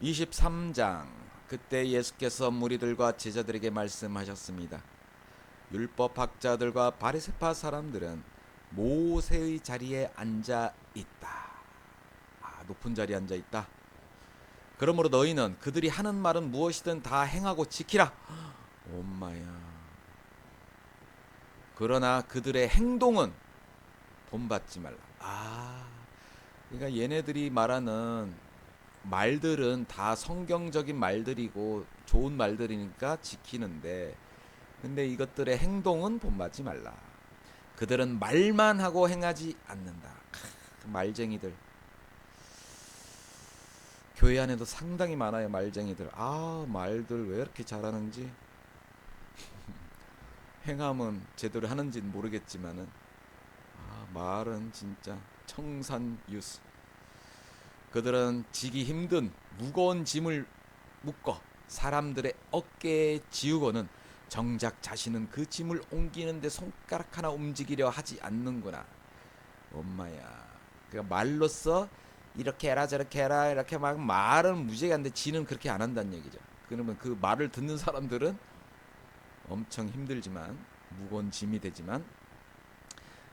23장. 그때 예수께서 무리들과 제자들에게 말씀하셨습니다. 율법학자들과 바리새파 사람들은 모세의 자리에 앉아 있다. 높은 자리에 앉아 있다. 그러므로 너희는 그들이 하는 말은 무엇이든 다 행하고 지키라. 엄마야. 그러나 그들의 행동은 본받지 말라. 그러니까 얘네들이 말하는 말들은 다 성경적인 말들이고 좋은 말들이니까 지키는데, 근데 이것들의 행동은 본받지 말라. 그들은 말만 하고 행하지 않는다. 말쟁이들. 교회 안에도 상당히 많아요, 말쟁이들. 말들 왜 이렇게 잘하는지. 행함은 제대로 하는지는 모르겠지만은 말은 진짜 청산유수. 그들은 지기 힘든 무거운 짐을 묶어 사람들의 어깨에 지우고는 정작 자신은 그 짐을 옮기는데 손가락 하나 움직이려 하지 않는구나. 엄마야. 그러니까 말로써 이렇게 해라 저렇게 해라 이렇게 막 말은 무지개한데 지는 그렇게 안 한다는 얘기죠. 그러면 그 말을 듣는 사람들은 엄청 힘들지만 무거운 짐이 되지만,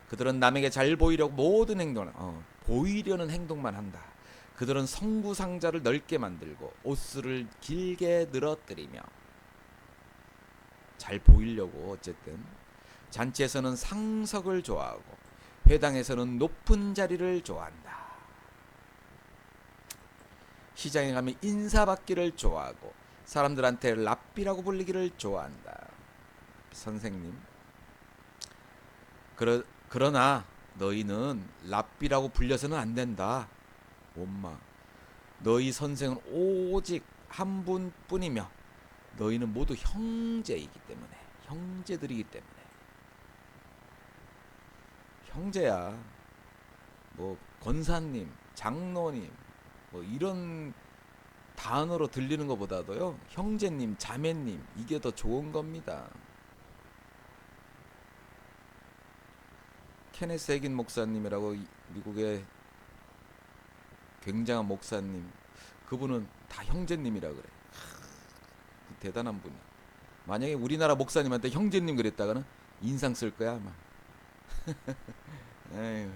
그들은 남에게 잘 보이려고 모든 행동을 보이려는 행동만 한다. 그들은 성구상자를 넓게 만들고 옷수를 길게 늘어뜨리며 잘 보이려고 어쨌든 잔치에서는 상석을 좋아하고 회당에서는 높은 자리를 좋아한다. 시장에 가면 인사받기를 좋아하고 사람들한테 랍비라고 불리기를 좋아한다. 선생님. 그러나 너희는 랍비라고 불려서는 안 된다. 엄마. 너희 선생은 오직 한 분뿐이며 너희는 모두 형제이기 때문에, 형제들이기 때문에. 형제야. 뭐 권사님, 장로님 뭐 이런 단어로 들리는 것보다도요, 형제님, 자매님, 이게 더 좋은 겁니다. 케네스 해긴 목사님이라고 미국의 굉장한 목사님, 그분은 다 형제님이라 그래. 대단한 분이야. 만약에 우리나라 목사님한테 형제님 그랬다가는 인상 쓸 거야 아마. 에휴.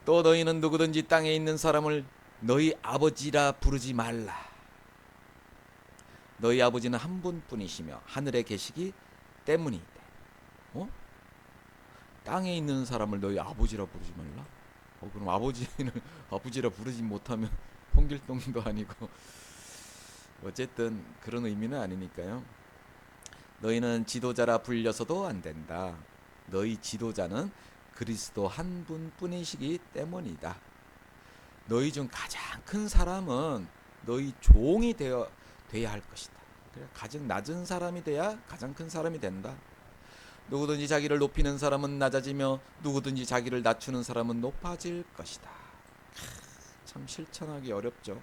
또 너희는 누구든지 땅에 있는 사람을 너희 아버지라 부르지 말라. 너희 아버지는 한 분뿐이시며 하늘에 계시기 때문이다. 땅에 있는 사람을 너희 아버지라 부르지 말라? 그럼 아버지는 아버지라 부르지 못하면 홍길동도 아니고 어쨌든 그런 의미는 아니니까요. 너희는 지도자라 불려서도 안 된다. 너희 지도자는 그리스도 한 분뿐이시기 때문이다. 너희 중 가장 큰 사람은 너희 종이 돼야 할 것이다. 그래, 가장 낮은 사람이 돼야 가장 큰 사람이 된다. 누구든지 자기를 높이는 사람은 낮아지며 누구든지 자기를 낮추는 사람은 높아질 것이다. 참 실천하기 어렵죠.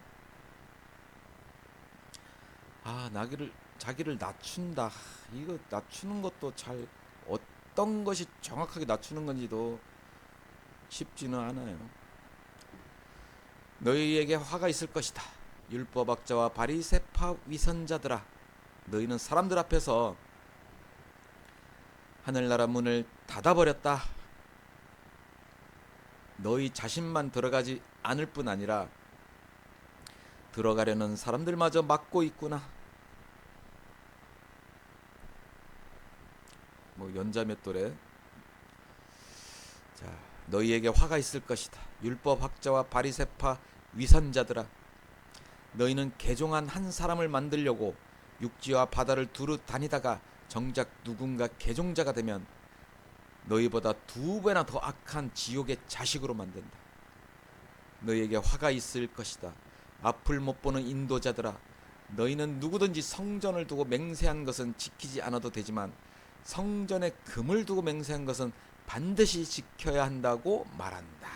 자기를 낮춘다. 이거 낮추는 것도 잘, 어떤 것이 정확하게 낮추는 건지도 쉽지는 않아요. 너희에게 화가 있을 것이다. 율법학자와 바리새파 위선자들아, 너희는 사람들 앞에서 하늘나라 문을 닫아버렸다. 너희 자신만 들어가지 않을 뿐 아니라 들어가려는 사람들마저 막고 있구나. 뭐 연자맷돌에. 자, 너희에게 화가 있을 것이다. 율법학자와 바리새파 위선자들아, 너희는 개종한 한 사람을 만들려고 육지와 바다를 두루 다니다가 정작 누군가 개종자가 되면 너희보다 2배나 더 악한 지옥의 자식으로 만든다. 너희에게 화가 있을 것이다. 앞을 못 보는 인도자들아, 너희는 누구든지 성전을 두고 맹세한 것은 지키지 않아도 되지만 성전에 금을 두고 맹세한 것은 반드시 지켜야 한다고 말한다.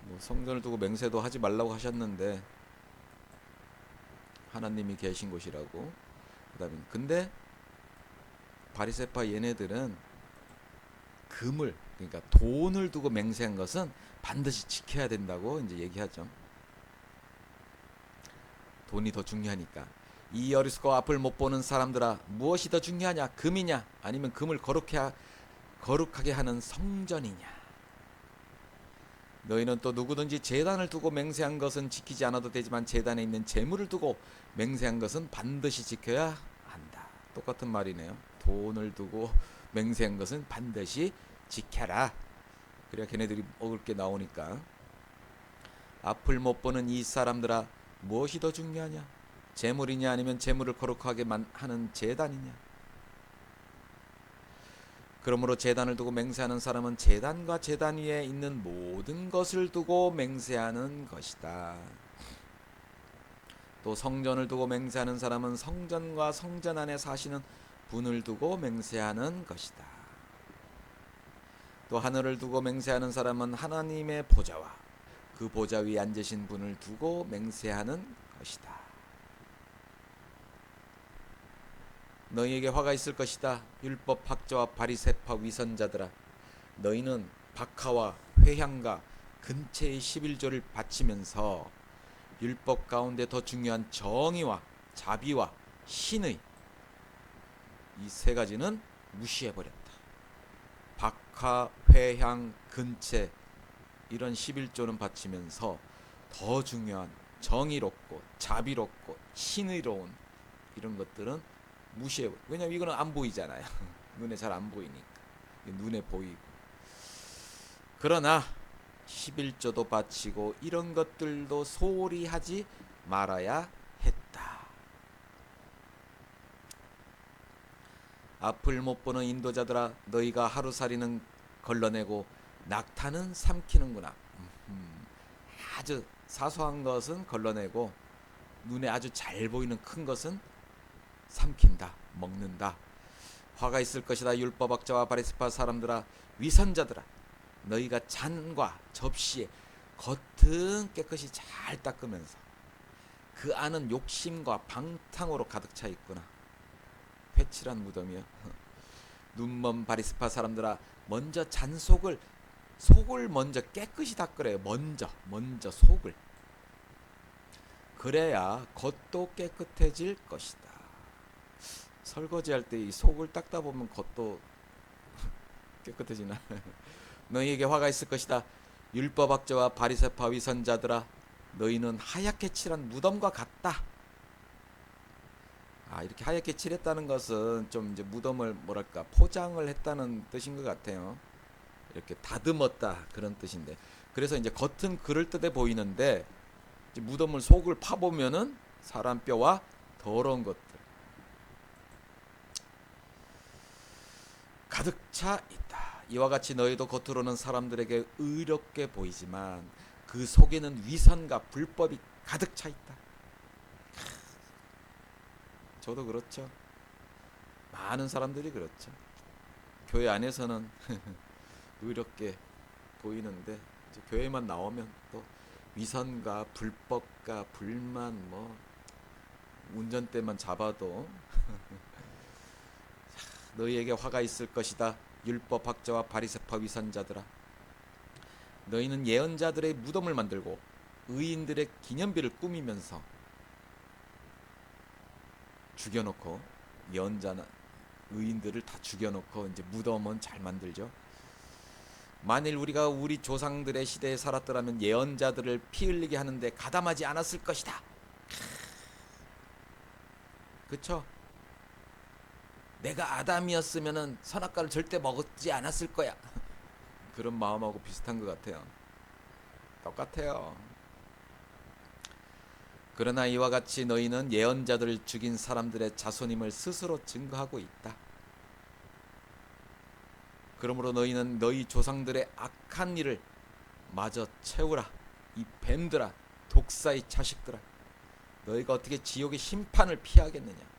뭐 성전을 두고 맹세도 하지 말라고 하셨는데 하나님이 계신 곳이라고. 그다음에 근데 바리새파 얘네들은 금을, 그러니까 돈을 두고 맹세한 것은 반드시 지켜야 된다고 이제 얘기하죠. 돈이 더 중요하니까. 이 어리석고 앞을 못 보는 사람들아, 무엇이 더 중요하냐? 금이냐? 아니면 금을 거룩하게 하는 성전이냐? 너희는 또 누구든지 제단을 두고 맹세한 것은 지키지 않아도 되지만 제단에 있는 제물을 두고 맹세한 것은 반드시 지켜야 한다. 똑같은 말이네요. 돈을 두고 맹세한 것은 반드시 지켜라. 그래야 걔네들이 먹을 게 나오니까. 앞을 못 보는 이 사람들아, 무엇이 더 중요하냐? 제물이냐 아니면 제물을 거룩하게 하는 제단이냐? 그러므로 제단을 두고 맹세하는 사람은 제단과 제단 위에 있는 모든 것을 두고 맹세하는 것이다. 또 성전을 두고 맹세하는 사람은 성전과 성전 안에 사시는 분을 두고 맹세하는 것이다. 또 하늘을 두고 맹세하는 사람은 하나님의 보좌와 그 보좌 위에 앉으신 분을 두고 맹세하는 것이다. 너희에게 화가 있을 것이다. 율법 학자와 바리새파 위선자들아, 너희는 박하와 회향과 근체의 11조를 바치면서 율법 가운데 더 중요한 정의와 자비와 신의 이 세 가지는 무시해버렸다. 박하, 회향, 근체 이런 11조는 바치면서 더 중요한 정의롭고 자비롭고 신의로운 이런 것들은 무시해. 왜냐면 이거는 안 보이잖아요. 눈에 잘 안 보이니까. 눈에 보이고. 그러나 11조도 바치고 이런 것들도 소홀히 하지 말아야 했다. 앞을 못 보는 인도자들아, 너희가 하루살이는 걸러내고 낙타는 삼키는구나. 아주 사소한 것은 걸러내고 눈에 아주 잘 보이는 큰 것은 삼킨다, 먹는다. 화가 있을 것이다. 율법학자와 바리새파 사람들아, 위선자들아, 너희가 잔과 접시에 겉은 깨끗이 잘 닦으면서 그 안은 욕심과 방탕으로 가득 차 있구나. 회칠한 무덤이요. 눈먼 바리새파 사람들아, 먼저 속을 먼저 깨끗이 닦으래요. 먼저 속을. 그래야 겉도 깨끗해질 것이다. 설거지할 때 이 속을 닦다 보면 겉도 깨끗해지나? 너희에게 화가 있을 것이다. 율법학자와 바리새파 위선자들아, 너희는 하얗게 칠한 무덤과 같다. 이렇게 하얗게 칠했다는 것은 좀 이제 무덤을 뭐랄까 포장을 했다는 뜻인 것 같아요. 이렇게 다듬었다 그런 뜻인데, 그래서 이제 겉은 그럴듯해 보이는데 이제 무덤을 속을 파보면은 사람 뼈와 더러운 것들 가득 차 있다. 이와 같이 너희도 겉으로는 사람들에게 의롭게 보이지만 그 속에는 위선과 불법이 가득 차 있다. 저도 그렇죠. 많은 사람들이 그렇죠. 교회 안에서는 의롭게 보이는데 이제 교회만 나오면 또 위선과 불법과 불만, 뭐 운전대만 잡아도 너희에게 화가 있을 것이다. 율법학자와 바리새파 위선자들아, 너희는 예언자들의 무덤을 만들고 의인들의 기념비를 꾸미면서 죽여놓고, 예언자나 의인들을 다 죽여놓고 이제 무덤은 잘 만들죠. 만일 우리가 우리 조상들의 시대에 살았더라면 예언자들을 피 흘리게 하는데 가담하지 않았을 것이다. 그쵸? 내가 아담이었으면은 선악과를 절대 먹지 않았을 거야. 그런 마음하고 비슷한 것 같아요. 똑같아요. 그러나 이와 같이 너희는 예언자들을 죽인 사람들의 자손임을 스스로 증거하고 있다. 그러므로 너희는 너희 조상들의 악한 일을 마저 채우라. 이 뱀들아, 독사의 자식들아, 너희가 어떻게 지옥의 심판을 피하겠느냐.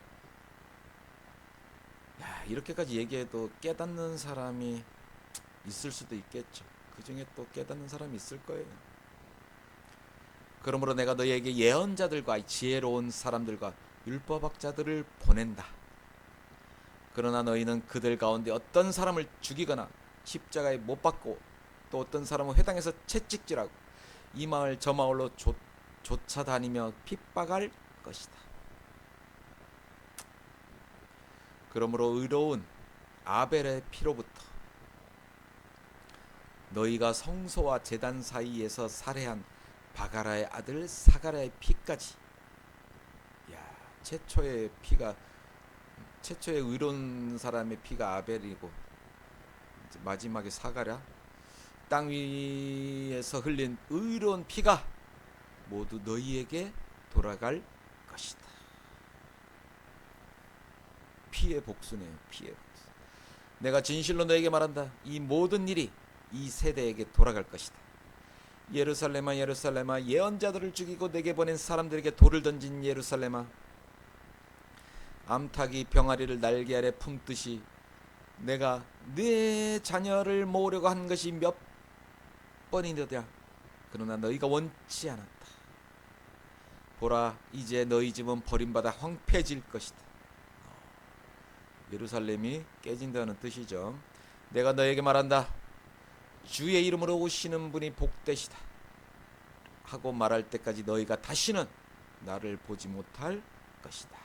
이렇게까지 얘기해도 깨닫는 사람이 있을 수도 있겠죠. 그 중에 또 깨닫는 사람이 있을 거예요. 그러므로 내가 너희에게 예언자들과 지혜로운 사람들과 율법학자들을 보낸다. 그러나 너희는 그들 가운데 어떤 사람을 죽이거나 십자가에 못 박고, 또 어떤 사람은 회당에서 채찍질하고 이 마을 저 마을로 쫓아다니며 핍박할 것이다. 그러므로 의로운 아벨의 피로부터 너희가 성소와 제단 사이에서 살해한 바가라의 아들 사가랴의 피까지. 야, 최초의 의로운 사람의 피가 아벨이고, 이제 마지막에 사가랴, 땅 위에서 흘린 의로운 피가 모두 너희에게 돌아갈 것이다. 피의 복수네요. 피의 복수. 내가 진실로 너에게 말한다. 이 모든 일이 이 세대에게 돌아갈 것이다. 예루살렘아, 예루살렘아, 예언자들을 죽이고 내게 보낸 사람들에게 돌을 던진 예루살렘아, 암탉이 병아리를 날개 아래 품듯이 내가 네 자녀를 모으려고 한 것이 몇 번이더냐. 그러나 너희가 원치 않았다. 보라, 이제 너희 집은 버림받아 황폐해질 것이다. 예루살렘이 깨진다는 뜻이죠. 내가 너에게 말한다. 주의 이름으로 오시는 분이 복되시다 하고 말할 때까지 너희가 다시는 나를 보지 못할 것이다.